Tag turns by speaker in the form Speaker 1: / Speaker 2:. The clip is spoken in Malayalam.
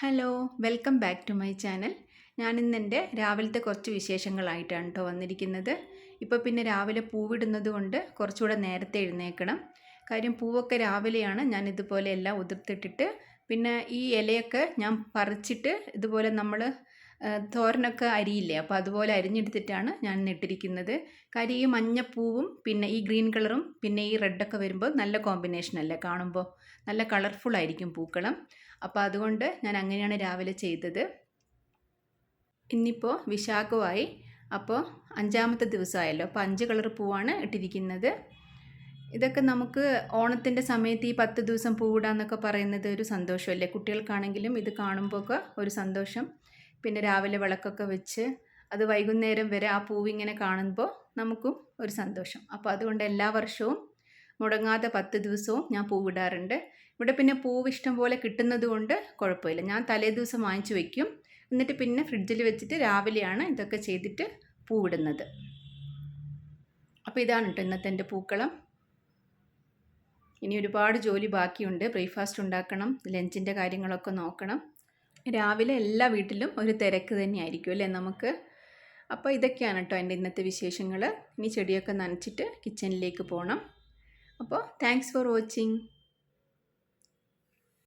Speaker 1: Hello, welcome back to my channel. ഞാനിന്ന് എൻ്റെ രാവിലത്തെ കുറച്ച് വിശേഷങ്ങളായിട്ടാണ് കേട്ടോ വന്നിരിക്കുന്നത്. ഇപ്പോൾ പിന്നെ രാവിലെ പൂവിടുന്നത് കൊണ്ട് കുറച്ചുകൂടെ നേരത്തെ എഴുന്നേൽക്കണം. കാര്യം പൂവൊക്കെ രാവിലെയാണ് ഞാൻ ഇതുപോലെ എല്ലാം ഉതിർത്തിട്ടിട്ട് പിന്നെ ഈ ഇലയൊക്കെ ഞാൻ പറിച്ചിട്ട് ഇതുപോലെ നമ്മൾ തോരനൊക്കെ അരിയില്ലേ, അപ്പോൾ അതുപോലെ അരിഞ്ഞെടുത്തിട്ടാണ് ഞാൻ നട്ടിരിക്കുന്നത്. കാര്യം ഈ മഞ്ഞപ്പൂവും പിന്നെ ഈ ഗ്രീൻ കളറും പിന്നെ ഈ റെഡൊക്കെ വരുമ്പോൾ നല്ല കോമ്പിനേഷനല്ലേ, കാണുമ്പോൾ നല്ല കളർഫുൾ ആയിരിക്കും പൂക്കളം. അപ്പോൾ അതുകൊണ്ട് ഞാൻ അങ്ങനെയാണ് രാവിലെ ചെയ്തത്. ഇന്നിപ്പോൾ വിശാഖമായി, അപ്പോൾ 5-ാമത്തെ ദിവസമായല്ലോ. അപ്പോൾ 5 കളർ പൂവാണ് ഇട്ടിരിക്കുന്നത്. ഇതൊക്കെ നമുക്ക് ഓണത്തിൻ്റെ സമയത്ത് ഈ 10 ദിവസം പൂവിടാന്നൊക്കെ പറയുന്നത് ഒരു സന്തോഷമല്ലേ, കുട്ടികൾക്കാണെങ്കിലും ഇത് കാണുമ്പോഴൊക്കെ ഒരു സന്തോഷം. പിന്നെ രാവിലെ വിളക്കൊക്കെ വെച്ച് അത് വൈകുന്നേരം വരെ ആ പൂവിങ്ങനെ കാണുമ്പോൾ നമുക്കും ഒരു സന്തോഷം. അപ്പോൾ അതുകൊണ്ട് എല്ലാ വർഷവും മുടങ്ങാതെ 10 ദിവസവും ഞാൻ പൂവിടാറുണ്ട്. ഇവിടെ പിന്നെ പൂവ് ഇഷ്ടം പോലെ കിട്ടുന്നത് കൊണ്ട് കുഴപ്പമില്ല. ഞാൻ തലേ ദിവസം വാങ്ങിച്ച് വയ്ക്കും, എന്നിട്ട് പിന്നെ ഫ്രിഡ്ജിൽ വെച്ചിട്ട് രാവിലെയാണ് ഇതൊക്കെ ചെയ്തിട്ട് പൂവിടുന്നത്. അപ്പോൾ ഇതാണ് കേട്ടോ ഇന്നത്തെ എൻ്റെ പൂക്കളം. ഇനി ഒരുപാട് ജോലി ബാക്കിയുണ്ട്. ബ്രേക്ക്ഫാസ്റ്റ് ഉണ്ടാക്കണം, ലഞ്ചിൻ്റെ കാര്യങ്ങളൊക്കെ നോക്കണം. രാവിലെ എല്ലാ വീട്ടിലും ഒരു തിരക്ക് തന്നെയായിരിക്കും അല്ലേ നമുക്ക്. അപ്പോൾ ഇതൊക്കെയാണ് കേട്ടോ എൻ്റെ ഇന്നത്തെ വിശേഷങ്ങൾ. ഇനി ചെടിയൊക്കെ നനച്ചിട്ട് കിച്ചണിലേക്ക് പോകണം. അപ്പോൾ താങ്ക്സ് ഫോർ വാച്ചിങ്.